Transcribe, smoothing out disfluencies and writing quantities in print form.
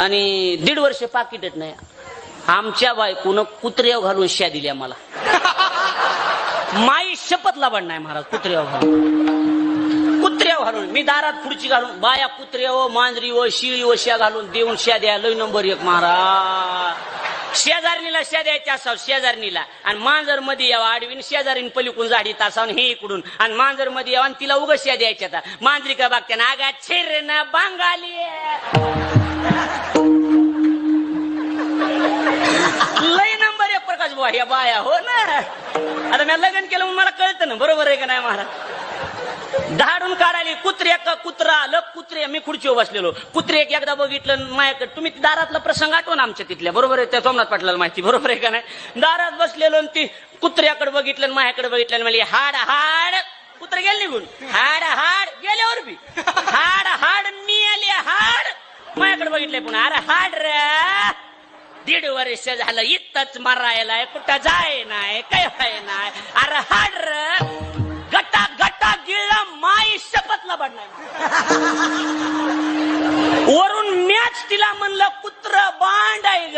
आणि 1.5 वर्ष पाकिटच नाही. आमच्या बायकोनं कुत्र्यावर घालून शिया दिल्या मला. माई शपथला पण नाही महाराज. कुत्र्यावर घालून मी दारात खुर्ची घालून बाया कुत्र्यावर मांजरीवर शिळीवर शिया घालून देऊन शिया द्या. लय नंबर 1 महाराज. शेजारणीला शिया द्यायच्या असावं शेजारणीला, आणि मांजर मध्ये यावं आडवीन, शेजारीन पलीकडून झाडी तासावून हे इकडून, आणि मांजर मध्ये यावं आणि तिला उगाच शिया द्यायच्या. मांजरी का बघत्या ना आगा छेर ना बांगाली लय नंबर 1 प्रकाश बुवा ह्या बाया. हो ना, आता मी लग्न केलं म्हणून मला कळतं ना, बरोबर आहे का नाही महाराज. धाडून काढायला कुत्र्या का कुत्रा लग कुत्रे. मी खुर्चीवर बसलेलो, कुत्रे एकदा बघितलं माझ्याकडे. तुम्ही दारातला प्रसंग आठवण आमच्या तिथल्या, बरोबर आहे, त्या सोमनाथ पाटलाला माहिती, बरोबर आहे का नाही. दारात बसलेलो आणि ती कुत्र्याकडे बघितलं माझ्याकडे बघितलं, म्हणजे हाड हाड कुत्रे गेले निघून. हाड हाड गेल्यावर बी हाड हाड मी आले हाड माझ्याकडे बघितलंय पुन्हा. अरे हाड रे 1.5 वर्ष झालं इथंच मरायला, कुठं जाय नाही काय व्हाय नाही. अरे हाड रे गटा गटा गिळला माई शपथला पडणार. वरून मॅच तिला म्हणलं कुत्र बांड आहे ग.